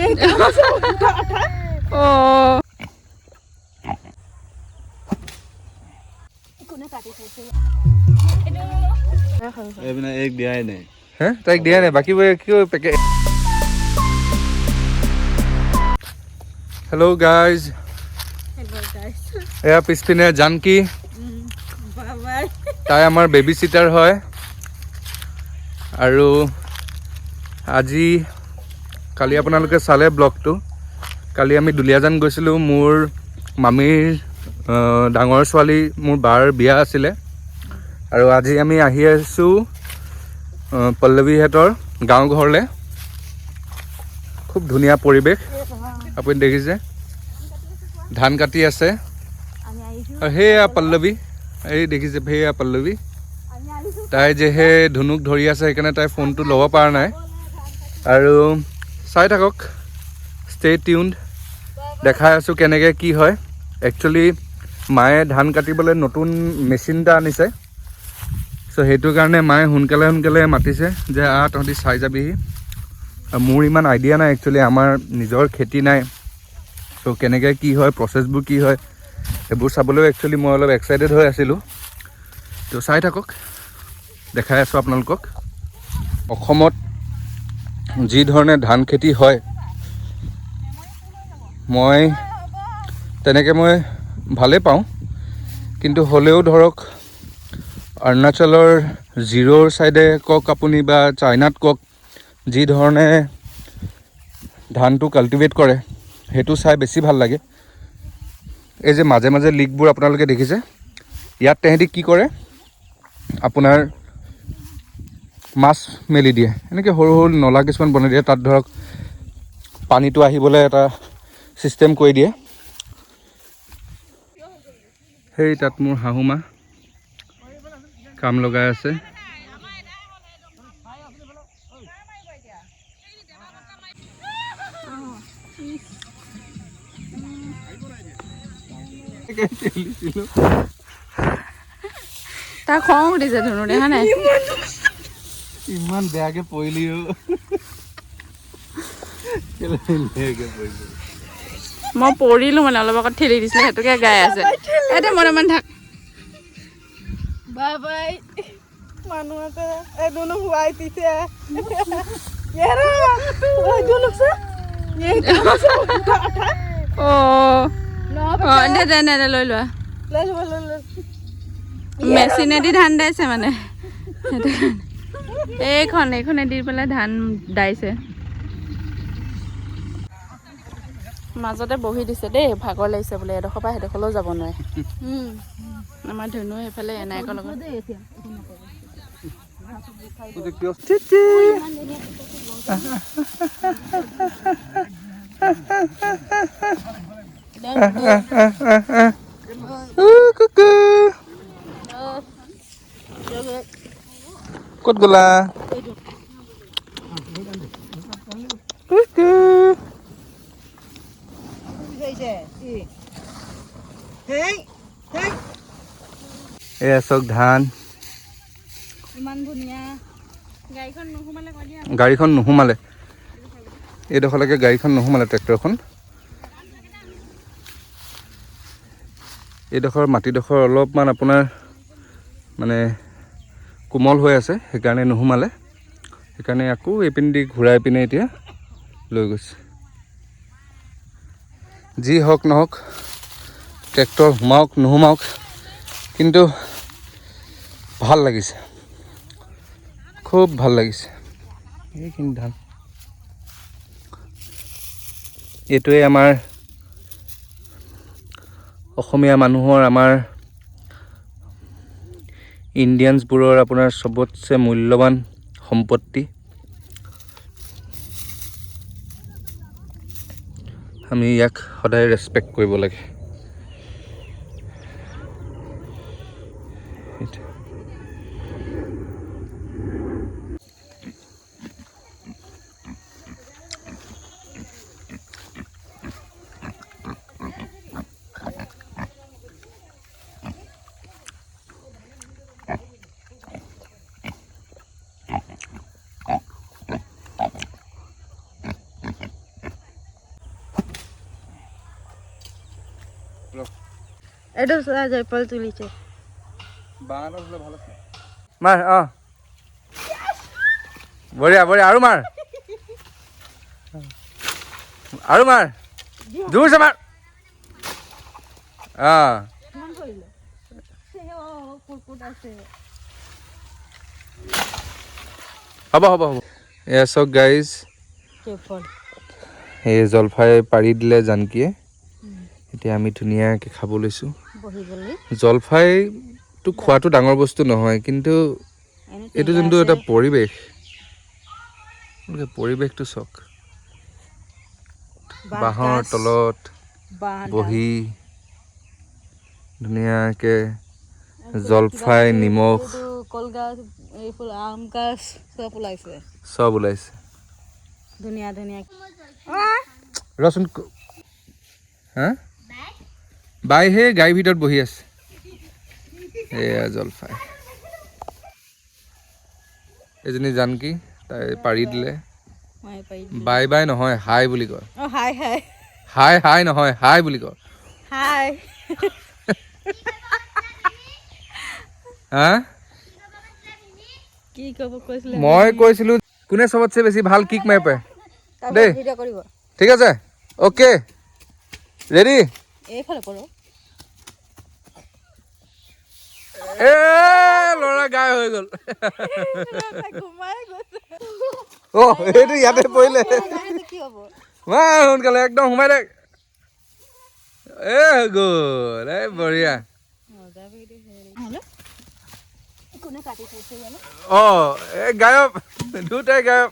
एक दिया ही नहीं है तो एक दिया नहीं बाकी वो क्यों पैकेट हेलो गाइस এয়া পিছপিনে জানকী তাই আমাৰ বেবি সিটাৰ হয় আৰু আজি কালি আপোনালোকে চালে ব্লগটো কালি আমি দুলিয়াজান গৈছিলোঁ মোৰ মামীৰ ডাঙৰ ছোৱালী মোৰ বাৰ বিয়া আছিলে আৰু আজি আমি আহি আছো পল্লৱীহেতৰ গাঁও ঘৰলে খুব ধুনীয়া পৰিবেশ আপুনি দেখিছে ধান কাটি আছে আৰু হেয়া পল্লৱী এই দেখিছে হেয়া পল্লৱী তাই যেহে ধুনুক ধৰি আছে সেইকাৰণে তাই ফোনটো ল'ব পৰা নাই আৰু চাই থাকক ষ্টে টিউনড দেখাই আছোঁ কেনেকৈ কি হয় একচুৱেলি মায়ে ধান কাটিবলৈ নতুন মেচিন এটা আনিছে চ' সেইটো কাৰণে মায়ে সোনকালে মাতিছে যে তহঁতি চাই যাবিহি মোৰ ইমান আইডিয়া নাই একচুৱেলি আমাৰ নিজৰ খেতি নাই চ' কেনেকৈ কি হয় প্ৰচেছবোৰ কি হয় সেইবোৰ চাবলৈও একচুৱেলি মই অলপ এক্সাইটেড হৈ আছিলোঁ তো চাই থাকক দেখাই আছোঁ আপোনালোকক অসমত যি ধৰণে ধান খেতি হয় মই তেনেকৈ মই ভালেই পাওঁ কিন্তু হ'লেও ধৰক অৰুণাচলৰ জিৰ'ৰ ছাইডে কওক আপুনি বা চাইনাত কওক যি ধৰণে ধানটো কাল্টিভেট কৰে সেইটো চাই বেছি ভাল লাগে এই যে মাজে মাজে লিকবোৰ আপোনালোকে দেখিছে ইয়াত তেহেঁতি কি কৰে আপোনাৰ মাছ মেলি দিয়ে এনেকৈ সৰু সৰু নলা কিছুমান বনাই দিয়ে তাত ধৰক পানীটো আহিবলৈ এটা চিষ্টেম কৰি দিয়ে সেই তাত মোৰ শাহুমা কাম লগাই আছে তাৰ খং উঠিছে ধুনু দেখা নাই ইমান বেয়াকে পৰিলি মই পৰিলো মানে অলপ আগত ঠেলি দিছিলে সেইটোকে গাই আছে এতিয়া মনে মনে থাক বাই বাই মানুহতে এই দুনো হুৱাই দিছে দে লৈ লোৱা মেচিনেদি ধান দাইছে মানে এইখনে দি পেলাই ধান দাইছে মাজতে বহি দিছে দেই ভাগৰ লাগিছে বোলে এডোখৰ পৰা সেইডোখৰলৈও যাব নোৱাৰে আমাৰ ধুনু সেইফালে এনাইকৰ লগত ক'ত গ'লা এয়া চক ধান ইমান ধুনীয়া গাড়ীখন নুসুমালে এইডোখৰলৈকে গাড়ীখন নুসুমালে ট্ৰেক্টৰখন এইডোখৰ মাটিডোখৰ অলপমান আপোনাৰ মানে কোমল হৈ আছে সেইকাৰণে নুসুমালে সেইকাৰণে আকৌ এইপিনেদি ঘূৰাই পিনে এতিয়া লৈ গৈছে যি হওক নহওক ট্ৰেক্টৰ সোমাওক নুসুমাওক কিন্তু ভাল লাগিছে খুব ভাল লাগিছে এইখিনি ধান এইটোৱে আমাৰ অসমীয়া মানুহৰ আমাৰ ইণ্ডিয়ানছবোৰৰ আপোনাৰ চবতছে মূল্যৱান সম্পত্তি আমি ইয়াক সদায় ৰেছপেক্ট কৰিব লাগে এইটো চোৱা জয়পাল তুলিছে মাৰ বঢ়িয়া বঢ়িয়া আৰু মাৰ জোৰছে মাৰ হ'ব এয়া চাওক গাইজ এই জলফাই পাৰি দিলে জানকীয়ে এতিয়া আমি ধুনীয়াকৈ খাব লৈছোঁ জলফাইটো খোৱাটো ডাঙৰ বস্তু নহয় কিন্তু এইটো যোনটো এটা পৰিৱেশটো চাওক বাঁহৰ তলত বহি ধুনীয়াকৈ জলফাই নিমখ কলগছ আম গাছ চব ওলাইছে ধুনীয়া ৰচোন হা বাই সেই গাড়ীৰ ভিতৰত বহি আছে এয়া জলফাই এজনী জানকী তাই পাৰি দিলে বাই বাই নহয় হাই বুলি কয় হাই নহয় হাই বুলি কয় হা কি ক'ব কৈছিলে মই কৈছিলোঁ কোনে চবতছে বেছি ভাল কিক মাৰি পায় দেই ঠিক আছে অ'কে ৰেডি এইফালে পঢ়ো এ ল'ৰা গাই হৈ গ'ল এইটো ইয়াতে পৰিলে সোনকালে একদম সোমাই দে হৈ গ'ল এই বঢ়িয়া এই গায়ব দুটাই গায়ব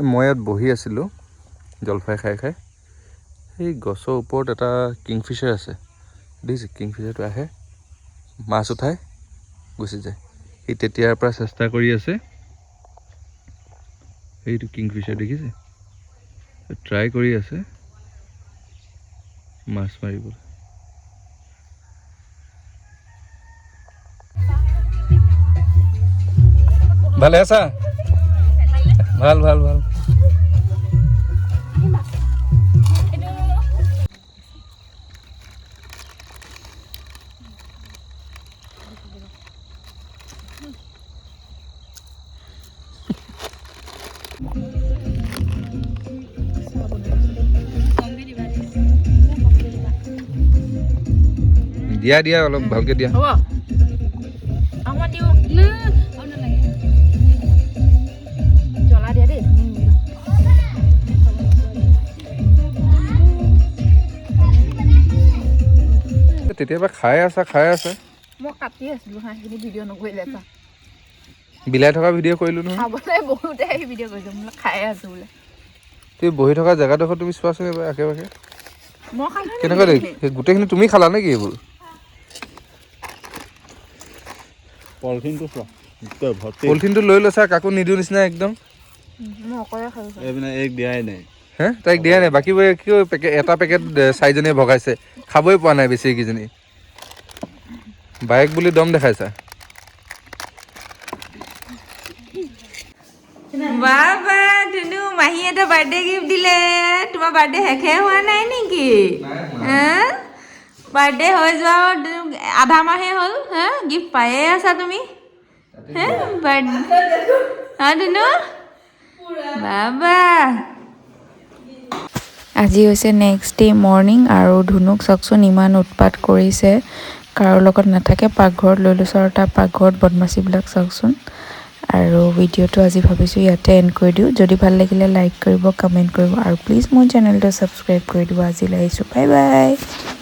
মই ইয়াত বহি আছিলোঁ জলফাই খাই সেই গছৰ ওপৰত এটা কিংফিচাৰ আছে দেখিছে কিংফিচাৰটো আহে মাছ উঠাই গুচি যায় সি তেতিয়াৰ পৰা চেষ্টা কৰি আছে সেইটো কিংফিচাৰ দেখিছে ট্ৰাই কৰি আছে মাছ মাৰিবলৈ ভালে আছা ভাল দিয়া অলপ ভালকে দিয়া তেতিয়াবা খাই আছে মই কাটি আছিলোঁ সেইখিনি ভিডিঅ' নকৰিলে বিলাই থকা ভিডিঅ' কৰিলোঁ নহয় খাবলৈ বহুতে ভিডিঅ' কৰিছোঁ মই খাই আছোঁ বোলে তুমি বহি থকা জেগাডোখৰ তুমি চোৱাচোন এবাৰ আশে পাশে মই খালোঁ কেনেকুৱা দেই গোটেইখিনি তুমি খালা নেকি এইবোৰ পলিথিনটো লৈ লৈছা কাকো নিদিওঁ নিচিনা একদম মই অকলে খাইছোঁ এইপিনে এগ দিয়াই নাই হে তাইক দিয়াই নাই বাকীবোৰে কিয় এটা পেকেট চাৰিজনীয়ে ভগাইছে খাবই পোৱা নাই বেছি কেইজনী বাইক বুলি দম দেখাইছা বাবা ধুনু মাহী এটা বাৰ্থডে গিফ্ট দিলে তোমাৰ বাৰ্থডে শেষে হোৱা নাই নেকি বাৰ্থডে হৈ যোৱা আধা মাহে হ'ল হা গিফ্ট পায়ে আছা তুমি ধুনু বাবা আজি হৈছে নেক্সট ডে মৰ্ণিং আৰু ধুনুক চাওকচোন ইমান উৎপাত কৰিছে কাৰো লগত নাথাকে পাকঘৰত লৈ লৈছোঁ আৰু তাৰ পাকঘৰত বদমাচিবিলাক চাওকচোন আৰু ভিডিঅ'টো আজি ভাবিছোঁ ইয়াতে এণ্ড কৰি দিওঁ যদি ভাল লাগিলে লাইক কৰিব কমেণ্ট কৰিব আৰু প্লিজ মোৰ চেনেলটো ছাবস্ক্ৰাইব কৰি দিব আজিলৈ আহিছোঁ বাই বাই